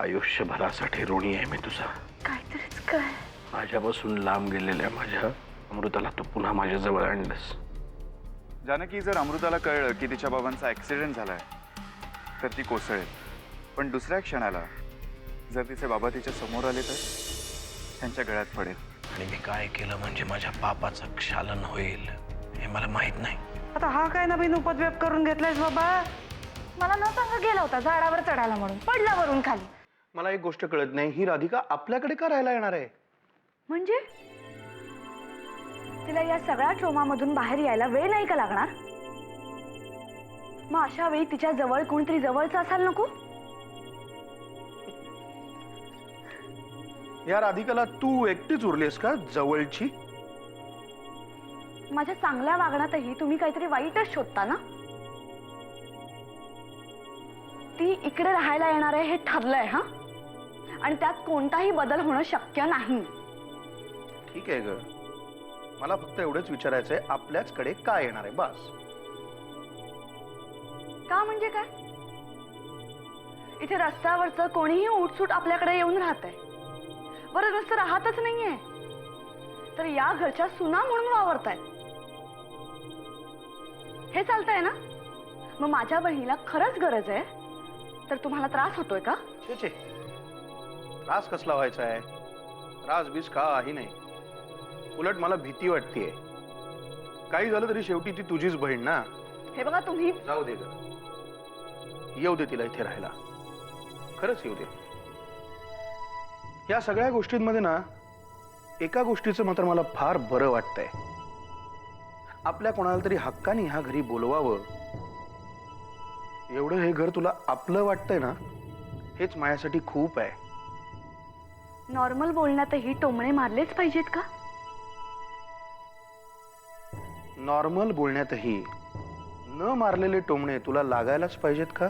आयुष्यभरासाठी ऋणी आहे मी तुझा. काहीतरीच काय. माझ्यापासून लांब गेलेल्या माझ्या अमृताला तू पुन्हा माझ्या जवळ आणलंस. जानकी, जर अमृताला कळलं की तिच्या बाबांचा ऍक्सिडेंट झालाय तर ती कोसळेल. पण दुसऱ्या क्षणाला जर तिचे बाबा तिच्या समोर आले तर त्यांच्या गळ्यात पडेल. आणि मी काय केलं म्हणजे माझ्या पापाचं क्षालन होईल हे मला माहित नाही. आता हा काय नवीन उपद्व्याप करून घेतलायस बाबा? मला न सांगा गेला होता झाडावर चढायला म्हणून, पडला वरून खाली. मला एक गोष्ट कळत नाही, ही राधिका आपल्याकडे का राहायला येणार आहे? म्हणजे तिला या सगळ्या ट्रोमामधून बाहेर यायला वेळ नाही का लागणार? मग अशा वेळी तिच्या जवळ कोणतरी जवळचं असायला नको? या राधिकाला तू एकटीच उरलीस का जवळची? माझ्या चांगल्या वागण्यातही तुम्ही काहीतरी वाईटच शोधता ना? ती इकडे राहायला येणार आहे हे ठरलंय हा, आणि त्यात कोणताही बदल होणं शक्य नाही. ठीक आहे ग, मला फक्त एवढंच विचारायचंय, आपल्याचकडे का येणार आहे बस. का म्हणजे काय? इथे रस्त्यावरचं कोणीही उठसूट आपल्याकडे येऊन राहतंय. बरं नुसतं राहतच नाहीये तर या घरच्या सुना म्हणून वावरतायत. हे चालतंय ना? मग माझ्या बहिणीला खरंच गरज आहे तर तुम्हाला त्रास होतोय का? छे छे, त्रास कसला व्हायचा आहे? त्रास बीस काही नाही. उलट मला भीती वाटतेय. काही झालं तरी शेवटी ती तुझीच बहीण ना. हे बघा तुम्ही. जाऊ दे ग, येऊ दे तिला इथे राहायला. खरंच येऊ दे. या सगळ्या गोष्टींमध्ये ना एका गोष्टीचं मात्र मला फार बरं वाटतंय. आपल्या कोणाला तरी हक्काने ह्या घरी बोलवावं. एवढं हे घर तुला आपलं वाटतंय ना, हेच माझ्यासाठी खूप आहे. नॉर्मल बोलण्यातही टोमणे मारलेच पाहिजेत का? नॉर्मल बोलण्यातही न मारलेले टोमणे तुला लागायलाच पाहिजेत का?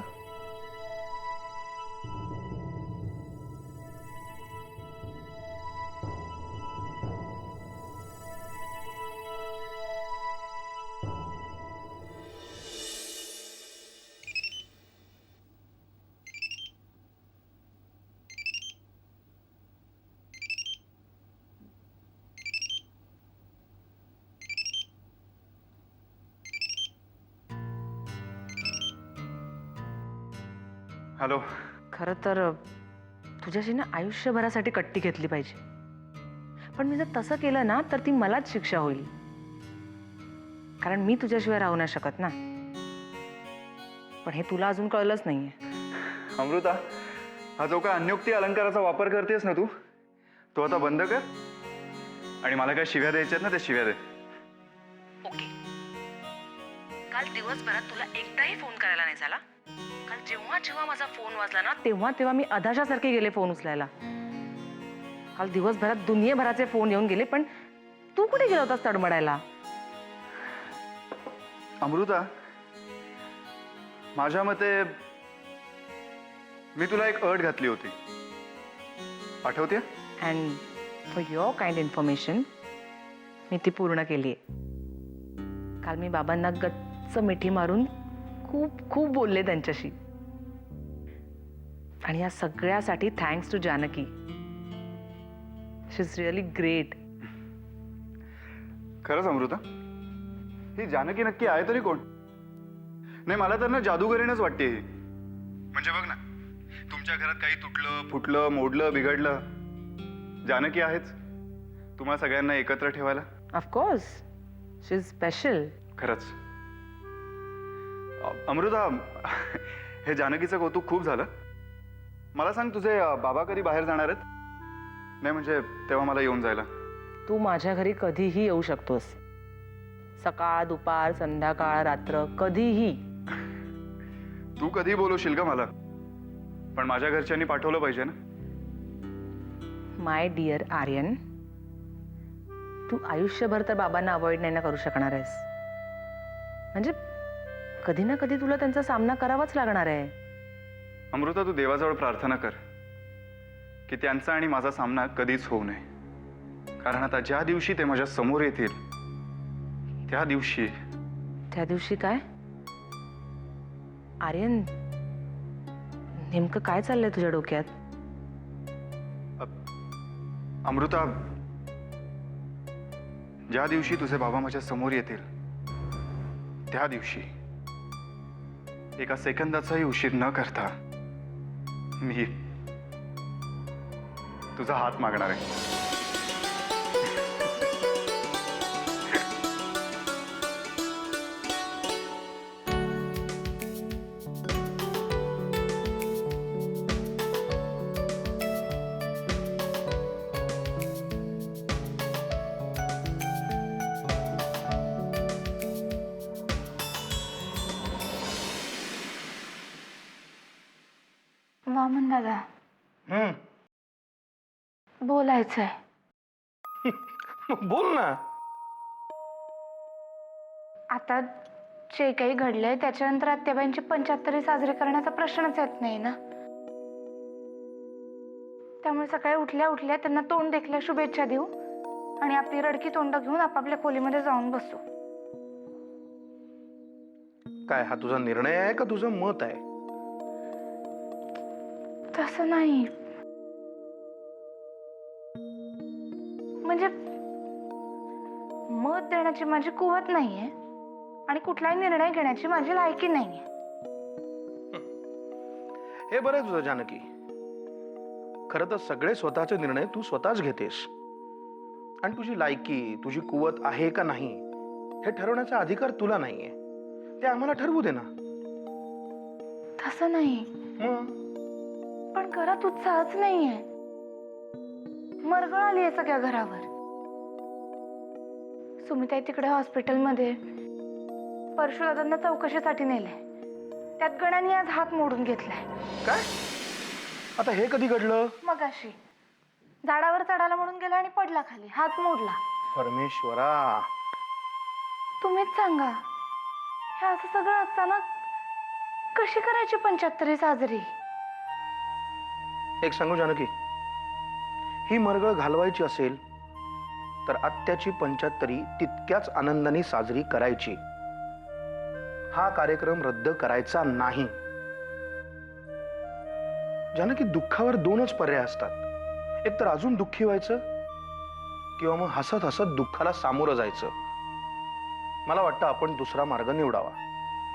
हॅलो. खरं तर तुझ्याशी ना आयुष्यभरासाठी कट्टी घेतली पाहिजे, पण मी जर तसं केलं ना तर ती मलाच शिक्षा होईल. कारण मी तुझ्याशिवाय राहू नाही शकत ना. पण हे तुला अजून कळलंच नाहीये. अमृता, हा जो काय अन्योक्ती अलंकाराचा वापर करतेस ना तू, तो आता बंद कर. आणि मला काय शिव्या द्यायच्यात ना त्या शिव्या दे. ओके. काल दिवसभरात तुला एकदाही फोन करायला नाही झाला. काल जेव्हा जेव्हा माझा फोन वाजला ना तेव्हा तेव्हा मी अधाशासारखे गेले फोन उचलायला. काल दिवसभरात दुनियेभराचे फोन येऊन गेले, पण तू कुठे गेला होतास तडमडायला? अमृता, माझ्या मते मी तुला एक अट घातली होती, आठवते? And for your kind information मी ती पूर्ण केली आहे. काल मी बाबांना गच्च मिठी मारून खूप खूप बोलले त्यांच्याशी. आणि या सगळ्यासाठी thanks to Janaki. She is really great. खरंच अमृता, ही जानकी नक्की आहे तरी कोण? नाही, मला तर ना जादूगरीनच वाटते ही. म्हणजे बघ ना, तुमच्या घरात काही तुटलं फुटलं मोडलं बिघडलं, जानकी आहेच तुम्हाला सगळ्यांना एकत्र ठेवायला. Of course she is special. खरंच अमृता, हे जानकीचं कौतुक खूप झालं. मला सांग, तुझे बाबा कधी बाहेर जाणार आहेत? नाही म्हणजे तेव्हा मला येऊन जायला. तू माझ्या घरी कधीही येऊ शकतोस. सकाळ दुपार संध्याकाळ रात्र कधीही. तू कधी बोलवशील का मला? पण माझ्या घरच्यांनी पाठवलं पाहिजे ना. माय डिअर आर्यन, तू आयुष्यभर तर बाबांना अवॉइड नाही ना करू शकणार आहेस. म्हणजे कधी ना कधी तुला त्यांचा सामना करावाच लागणार आहे. अमृता, तू देवाजवळ प्रार्थना कर की त्यांचा आणि माझा सामना कधीच होऊ नये. कारण आता ज्या दिवशी ते माझ्या समोर येतील त्या दिवशी काय? आर्यन, नेमकं काय चाललंय तुझ्या डोक्यात? अमृता, ज्या दिवशी तुझे बाबा माझ्या समोर येतील त्या दिवशी एका सेकंदाचाही उशीर न करता मी तुझा हात मागणार आहे. वामन दादा, बोलायचंय. बोल ना. आता जे काही घडलंय त्याच्यानंतर आत्याबाईंची 75वी साजरी करण्याचा प्रश्नच येत नाही ना. त्यामुळे सकाळी उठल्या उठल्या त्यांना तोंड देखल्या शुभेच्छा देऊ आणि आपली रडकी तोंड घेऊन आपापल्या खोलीमध्ये जाऊन बसू. काय हा तुझा निर्णय आहे का तुझं मत आहे? तसं नाही, म्हणजे मत देण्याची माझी कुवत नाहीये आणि कुठलाही निर्णय घेण्याची माझी लायकी नाहीये. हे बरं आहे तुझं जानकी. खरं तर सगळे स्वतःचे निर्णय तू स्वतःच घेतेस आणि तुझी लायकी, तुझी कुवत आहे का नाही हे ठरवण्याचा अधिकार तुला नाहीये. ते आम्हाला ठरवू दे ना. तसं नाही, मग पण घरात उत्साहच नाहीये. मरगळ आली आहे सगळ्या घरावर. सुमिताई तिकडे हॉस्पिटलमध्ये परशुदादांना चौकशीसाठी नेले. त्यात गणाने आज हात मोडून घेतलाय. काय? आता हे कधी घडलं? मगाशी झाडावर चढायला म्हणून गेला आणि पडला खाली, हात मोडला. परमेश्वरा, तुम्हीच सांगा, हे असं सगळं असताना कशी करायची 75वी साजरी? एक सांगू जानकी, ही मरगळ घालवायची असेल तर आत्याची 75वी तितक्याच आनंदाने साजरी करायची. हा कार्यक्रम रद्द करायचा नाही. जानकी, दुःखावर दोनच पर्याय असतात. एक तर अजून दुःखी व्हायचं किंवा मग हसत हसत दुःखाला सामोरं जायचं. मला वाटतं आपण दुसरा मार्ग निवडावा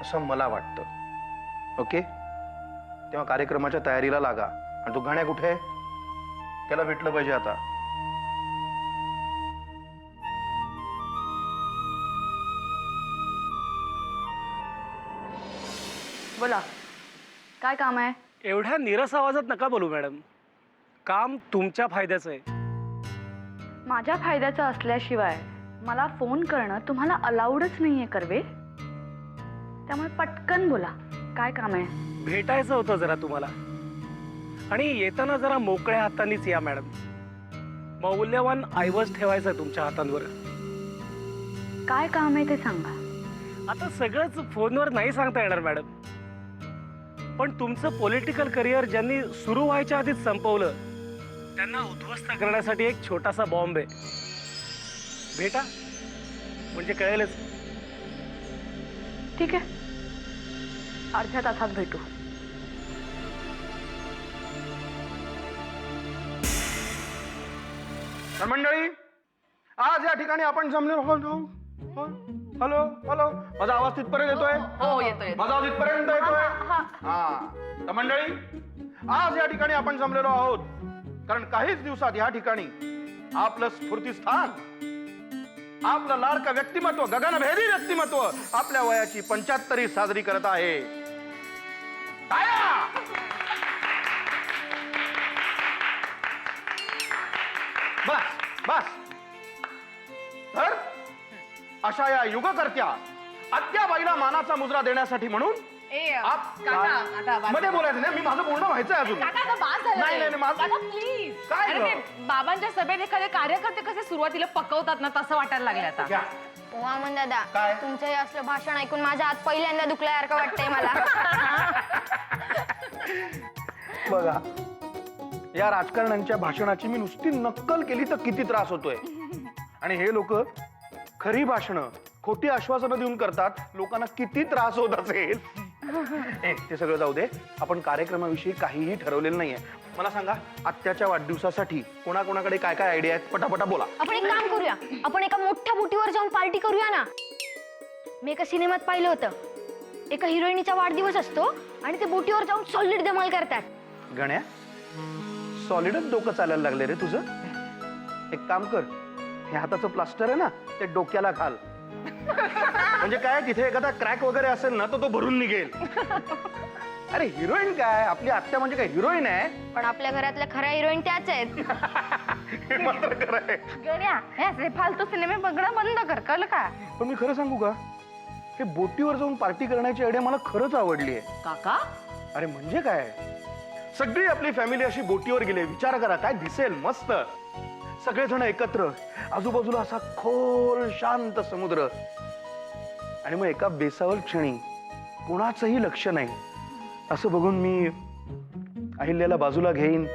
असं मला वाटतं. ओके, तेव्हा कार्यक्रमाच्या तयारीला लागा. आणि तो गाण्या कुठे आहे? त्याला भेटलं पाहिजे आता. बोला, काय काम आहे? एवढ्या नीरस आवाजात नका बोलू मॅडम. काम तुमच्या फायद्याचं आहे. माझ्या फायद्याचं असल्याशिवाय मला फोन करणं तुम्हाला अलाउडच नाहीये कर्वे. त्यामुळे पटकन बोला, काय काम आहे? भेटायचं होतं जरा तुम्हाला, आणि येताना जरा मोकळ्या हातांनीच या मॅडम. मौल्यवान ऐवज ठेवायचं आहे तुमच्या हातांवर. काय काम आहे ते सांगा. आता सगळंच फोनवर नाही सांगता येणार मॅडम, पण तुमचं पॉलिटिकल करिअर ज्यांनी सुरू व्हायच्या आधीच संपवलं त्यांना उद्ध्वस्त करण्यासाठी एक छोटासा बॉम्ब आहे. भेटा म्हणजे कळेलच. ठीक आहे, अर्ध्या तासात भेटू. तर मंडळी, आज या ठिकाणी आपण जमलेलो आहोत. हॅलो हॅलो, माझा आवाज तिथपर्यंत येतोय? हो येतोय. माझा आवाज इथपर्यंत येतोय? हा. तर मंडळी, आज या ठिकाणी आपण जमलेलो आहोत कारण काहीच दिवसात या ठिकाणी आपलं स्फूर्तिस्थान, आपलं लाडकं व्यक्तिमत्व, गगनभेदी व्यक्तिमत्व आपल्या वयाची 75वी साजरी करत आहे. टाळ्या! बस बस. तर अशा या युगकर्त्या आत्याबाईला मानाचा मुजरा देण्यासाठी म्हणून मध्ये बोलायचं नाही. मी माझं पूर्ण व्हायचंय अजून. नाही नाही माझं प्लीज. काय अरे गं? ते बाबांच्या सभेत एखादे कार्यकर्ते कसे सुरुवातीला पकवतात ना, तसं वाटायला लागले आता. घ्या. वामन दादा, काय? तुमचं हे असलं भाषण ऐकून माझ्या हात पहिल्यांदा दुखल्यासारखं वाटतंय मला. बघा, या राजकारण्यांच्या भाषणाची मी नुसती नक्कल केली तर किती त्रास होतोय. आणि हे लोक खरी भाषणं खोटी आश्वासनं देऊन करतात. लोकांना किती त्रास होत असेल. ए ते सगळं जाऊ दे. आपण कार्यक्रमाविषयी काहीही ठरवलेलं नाहीये. मला सांगा, आत्याच्या वाढदिवसासाठी कोणाकोणाकडे काय काय आयडिया आहेत? पटापटा बोला. आपण एक काम करूया, आपण एका मोठ्या बोटीवर जाऊन पार्टी करूया ना. मी एका सिनेमात पाहिलं होतं, एका हिरोईनीचा वाढदिवस असतो आणि ते बोटीवर जाऊन सॉलिड धमाल करतात. गण्या, सॉलिडच डोकं चालायला लागले रे तुझं. एक काम कर, हे हाताचं प्लास्टर आहे ना, ते डोक्याला घाल. म्हणजे काय, तिथे एखादा क्रॅक वगैरे असेल ना, तर तो भरून निघेल. अरे हिरोईन काय, आपली आत्या म्हणजे काय हिरोईन आहे? पण आपल्या घरातल्या खऱ्या हिरोईन त्याच आहेत. हे मात्र खरं आहे. गण्या, हे असे फालतू सिनेमे बघणं बंद कर, कळलं का? पण मी खरं सांगू का, हे बोटीवर जाऊन पार्टी करण्याची आयडिया मला खरंच आवडली आहे. काका अरे म्हणजे काय, सगळी आपली फॅमिली अशी बोटीवर गेली. विचार करा, काय दिसेल मस्त. सगळेजण एकत्र, आजूबाजूला असा खोल शांत समुद्र, आणि मग एका बेसावल क्षणी कोणाचंही लक्ष नाही असं बघून मी अहिल्याला बाजूला घेईन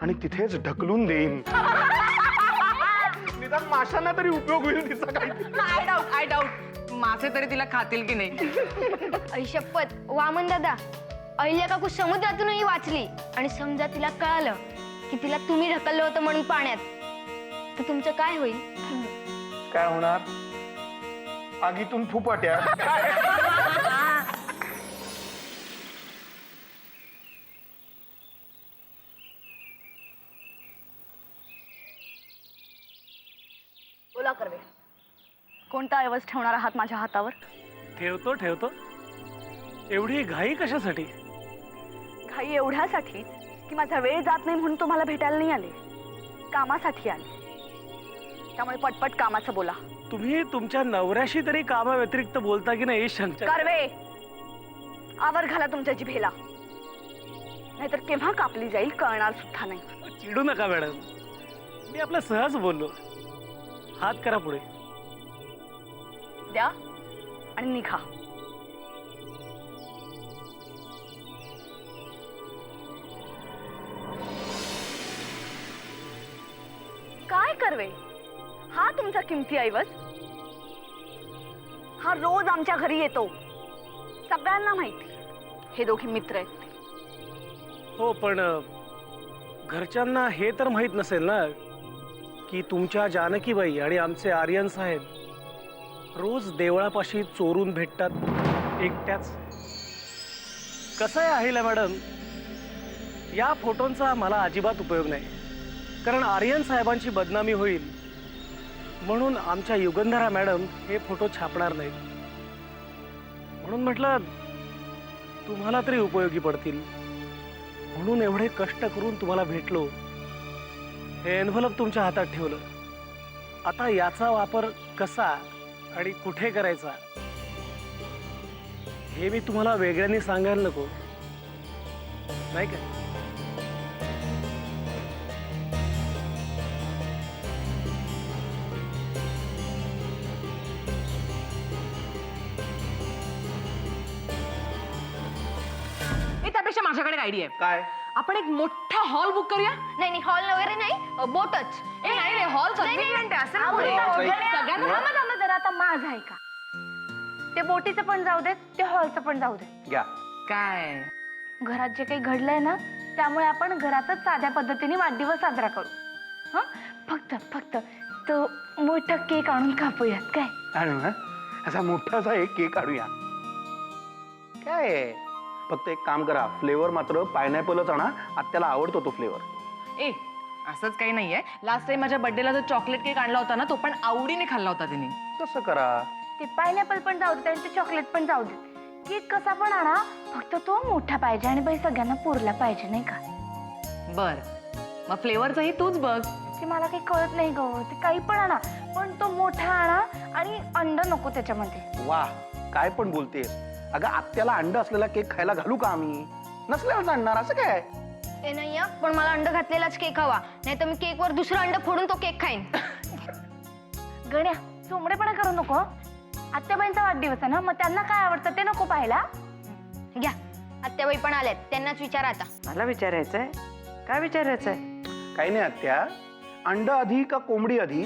आणि तिथेच ढकलून देईन. निदान माशांना तरी उपयोग होईल तिचा काही. आय डाऊट मासे तरी तिला खातील की नाही. ऐशप्पत वामन दादा, अहिल्या काकू समुद्रातूनही वाचली आणि समजा तिला कळालं की तिला तुम्ही ढकललं होतं म्हणून पाण्यात, तर तुमचं काय होईल? काय होणार? आगीतून फुपाट्या. बोला कर्वे, कोणता ऐवज ठेवणार आहात माझ्या हातावर? ठेवतो ठेवतो. एवढी घाई कशासाठी? घाई एवढ्यासाठी की माझा वेळ जात नाही म्हणून तुम्हाला भेटायला नाही आले, कामासाठी आले. त्यामुळे पटपट कामाचं बोला. तुम्ही तुमच्या नवऱ्याशी तरी कामाव्यतिरिक्त बोलता की नाही शंका. कर्वे, आवर घाला तुमच्या जिभेला, नाहीतर केव्हा कापली जाईल कळणार सुद्धा नाही. चिडू नका मॅडम, मी आपलं सहज बोललो. हात करा पुढे. द्या आणि निघा. काय कर्वे, हा तुमचा किमती ऐवज? हा रोज आमच्या घरी येतो, सगळ्यांना माहिती. हे दोघे मित्र आहेत ते. हो, पण घरच्यांना हे तर माहित नसेल ना की तुमच्या जानकीबाई आणि आमचे आर्यन साहेब रोज देवळापाशी चोरून भेटतात एकट्याच. कसं आहे अहिल्या मॅडम, या फोटोंचा मला अजिबात उपयोग नाही, कारण आर्यन साहेबांची बदनामी होईल म्हणून आमच्या युगंधरा मॅडम हे फोटो छापणार नाहीत. म्हणून म्हटलं तुम्हाला तरी उपयोगी पडतील म्हणून एवढे कष्ट करून तुम्हाला भेटलो. हे एन्व्हलप तुमच्या हातात ठेवलं. आता याचा वापर कसा आणि कुठे करायचा हे मी तुम्हाला वेगळ्याने सांगायला नको, नाही का? त्यापेक्षा माझ्याकडे आयडिया आहे. काय? आपण एक मोठा हॉल बुक करूया. नाही हॉल वगैरे नाही, बोटच. ए नाही रे, हॉल कन्व्हिनियंट आहे असं ना पुढे. सगळ्यांना थांबा थांबा जरा, आता माझं आहे का? ते बोटीचं पण जाऊ देत, ते हॉलचं पण जाऊ देत. घ्या. काय घरात जे काही घडलंय ना, त्यामुळे आपण घरातच साध्या पद्धतीने वाढदिवस साजरा करू. हा, फक्त फक्त तो मोठा केक आणून कापूयात काय? आणू ना, असा मोठासा एक केक काढूया. काय आहे? फक्त एक काम करा, फ्लेवर मात्र पायनॅपलच आणा. आत्याला आवडतो तो फ्लेवर. ए असंच काही नाहीये. लास्ट टाइम माझ्या बर्थडेला जो चॉकलेट केक आणला होता ना, तो पण आवडीने खाल्ला होता तिने. तसं करा. ते पायनॅपल पण जाऊ देत आणि ते चॉकलेट पण जाऊ देत. केक कसा पण आणा, फक्त तो मोठा पाहिजे आणि बाई सगळ्यांना पुरला पाहिजे, नाही का? बर, मग फ्लेवरचंही तूच बघ. ते मला काही कळत नाही ग. ते काही पण आणा, पण तो मोठा आणा आणि अंड नको त्याच्यामध्ये. वा, काय पण बोलतेस. अगं, आत्याला अंड असलेला केक खायला घालू का आम्ही? नसल्यावर आणणार असं काय? ते नाही हं, पण मला अंड घातलेलाच केक हवा, नाही तर मी केकवर दुसरं अंड फोडून तो केक खाईन. गण्या, चोमडेपणा करू नको. आत्याबाईंचा वाढदिवस आहे ना, मग त्यांना काय आवडतं ते नको पाहायला. घ्या, आत्याबाई पण आल्यात, त्यांनाच विचारा आता. मला विचारायचंय. काय विचारायचंय? काही नाही आत्या, अंड आधी का कोंबडी आधी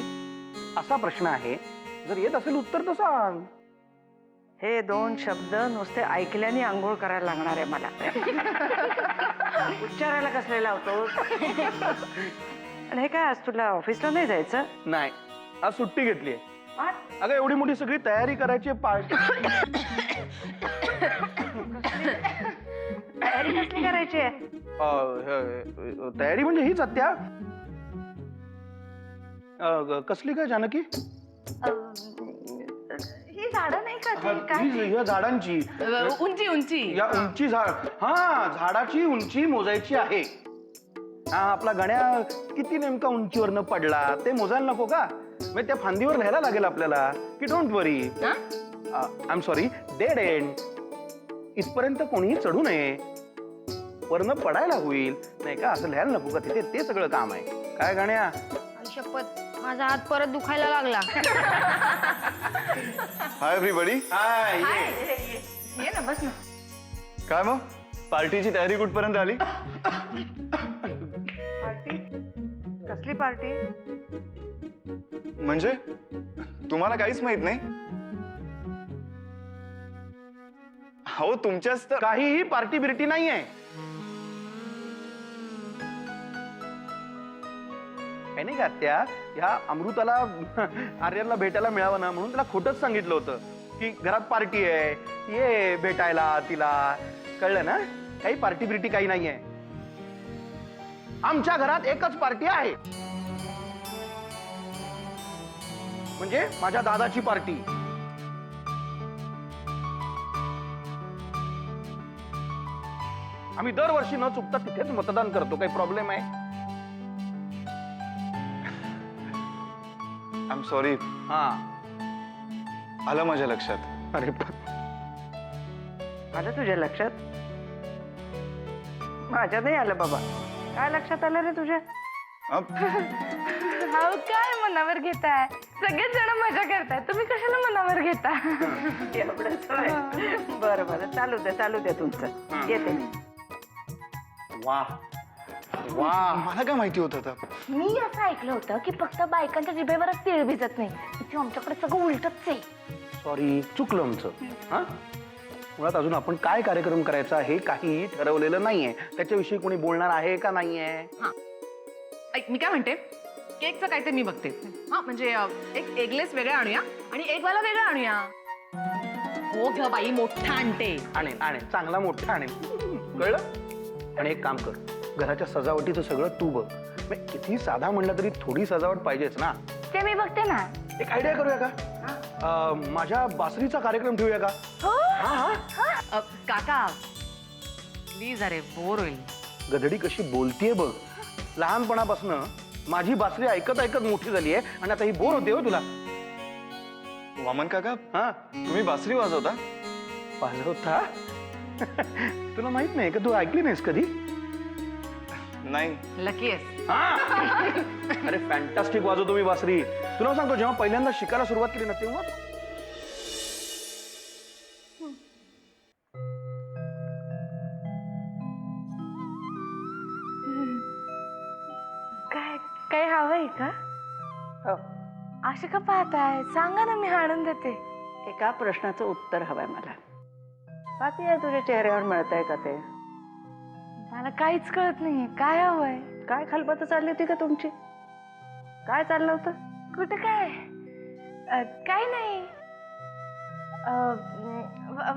असा प्रश्न आहे. जर येत असेल उत्तर तर सांग. हे 2 शब्द नुसते ऐकल्याने आंघोळ करायला लागणार आहे मला. उच्चारायला कसले लावतो? आणि हे काय, आज तुला ऑफिसला नाही जायचं? नाही, आज सुट्टी घेतली अगं, एवढी मोठी सगळी तयारी करायची पार्टी. तयारी कसली करायची आहे? तयारी म्हणजे हीच आत्या. कसली काय जानकी? ही झाडं नाही का ते काय? ह्या झाडांची उंची उंची या उंची झाड, हा झाडाची उंची मोजायची आहे. हा, आपला गण्या किती नेमका उंचीवरनं पडला ते मोजायला नको का? मग त्या फांदीवर लिहायला लागेल आपल्याला की don't worry, I am sorry, dead end. इथपर्यंत कोणीही चढू नये, वरनं पडायला होईल नाही का, असं लिहायला नको का तिथे? ते सगळं काम आहे. काय गण्या? आई शपथ, माझा हात परत दुखायला लागला. Hi everybody. हाय, ये ना, बस ना. काय मग पार्टीची तयारी कुठपर्यंत आली? पार्टी? कसली पार्टी? म्हणजे तुम्हाला काहीच माहित नाही? हो, तुमच्याच तर. काहीही पार्टी बिर्टी नाहीये. काही नाही का त्या ह्या अमृताला आर्यनला भेटायला मिळावं ना म्हणून त्याला खोटंच सांगितलं होतं की घरात पार्टी आहे, ये भेटायला तिला. कळलं ना? काही पार्टी बिर्टी काही नाहीये. आमच्या घरात एकच पार्टी आहे, म्हणजे माझ्या दादाची पार्टी. आम्ही दरवर्षी न चुकता तिथेच मतदान करतो. काही प्रॉब्लेम आहे? I am sorry. हा, आलं माझ्या लक्षात. अरे आलं तुझ्या लक्षात? माझ्या नाही आलं बाबा. काय लक्षात आलं रे तुझ्या? हाव, काय मनावर घेताय? सगळेच जण मजा करताय, तुम्ही कशाला मनावर घेता? एवढंच होय. बरं बरं, चालू द्या तुमचं. येते मी. वा वा, मला काय माहिती होतं आता? मी असं ऐकलं होतं की फक्त बायकांच्या जिभेवरच तीळ भिजत नाही, इथे आमच्याकडे सगळं उलटच आहे. सॉरी, चुकलं आमचं. हा, मुळात अजून आपण काय कार्यक्रम करायचा हे काही ठरवलेलं नाहीये. त्याच्याविषयी कोणी बोलणार आहे का नाहीये? ऐक, मी काय म्हणते, केकचं काय ते मी बघते. हा, म्हणजे एक एगलेस वेगळा आणूया आणि एक वाला वेगळा आणूया. हो ग बाई, मोठा आणते. आणेन आणेन, चांगला मोठा आणेन. कळलं? आणि एक काम कर, घराच्या सजावटीचं सगळं तू बघ. म्हणजे किती साधा म्हणलं तरी थोडी सजावट पाहिजेच ना. ते मी बघते ना. एक आयडिया करूया का? माझ्या बासरीचा कार्यक्रम ठेवूया का? काका प्लीज, अरे बोर होईल. गधडी कशी बोलतीये बघ. लहानपणापासून माझी बासरी ऐकत ऐकत मोठी झाली आहे आणि आता ही बोर होते हो तुला. वामन काका, हा, तुम्ही बासरी वाजवता? वाजवता? तुला माहित नाही का? तू ऐकली नाहीस कधी? नाही. लकी आहेस. हा. अरे फॅन्टास्टिक वाजवतो मी बासरी. तुला सांगतो, जेव्हा पहिल्यांदा शिकायला सुरुवात केली ना तेव्हा काय काय हवंय का? हो, असे का पाहताय? सांगा ना, मी आणून देते. एका प्रश्नाचं उत्तर हवंय मला. पाहती आहे तुझ्या चेहऱ्यावर मिळतंय का ते? मला काहीच कळत नाहीये, काय हवंय? काय खलबत चालली होती का तुमची? काय चाललं होतं? कुठं काय? काय नाही.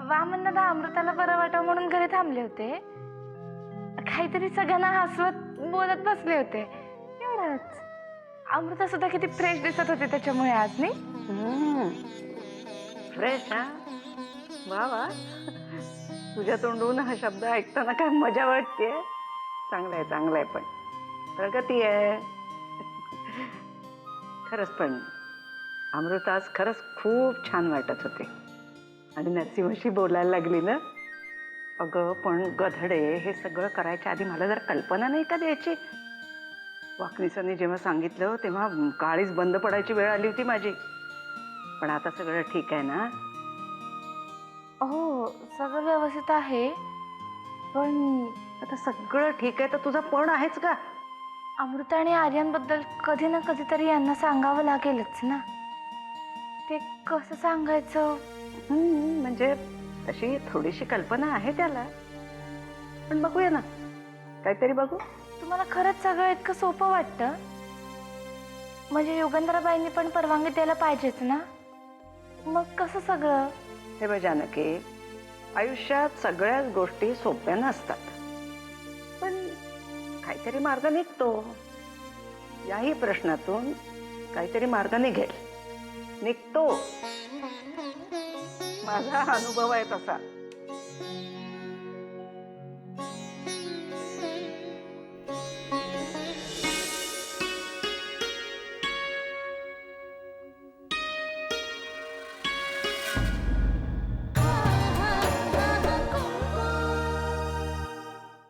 वामनदा अमृताला बरं वाटावं म्हणून घरी थांबले होते. काहीतरी सगळ्यांना हसवत बोलत बसले होते, एवढंच. अमृता सुद्धा किती फ्रेश दिसत होते त्याच्यामुळे आज, नाही? फ्रेश? हा, वा वा. तुझ्या तोंडून हा शब्द ऐकताना काय मजा वाटते. चांगलं आहे पण प्रगती आहे. खरंच पण अमृता आज खरंच खूप छान वाटत होते. आणि नरसिंहशी बोलायला लागली ना. अगं पण गधडे, हे सगळं करायच्या आधी मला जर कल्पना नाही का द्यायची? वाकणीसांनी जेव्हा सांगितलं तेव्हा काळीच बंद पडायची वेळ आली होती माझी. पण आता सगळं ठीक आहे ना? हो, सगळं व्यवस्थित आहे. पण आता सगळं ठीक आहे तर तुझा पण आहेच का? अमृता आणि आर्यनबद्दल कधी ना कधीतरी यांना सांगावं लागेलच ना. ते कसं सांगायचं म्हणजे तशी थोडीशी कल्पना आहे त्याला, पण बघूया ना, काहीतरी बघू. तुम्हाला खरंच सगळं इतकं सोपं वाटतं? म्हणजे युगंधराबाईंनी पण परवानगी द्यायला पाहिजेच ना? मग कसं सगळं? हे बघ जानकी, आयुष्यात सगळ्याच गोष्टी सोप्या नसतात, पण काहीतरी मार्ग निघतो. याही प्रश्नातून काहीतरी मार्ग निघतो. माझा अनुभव आहे तसा.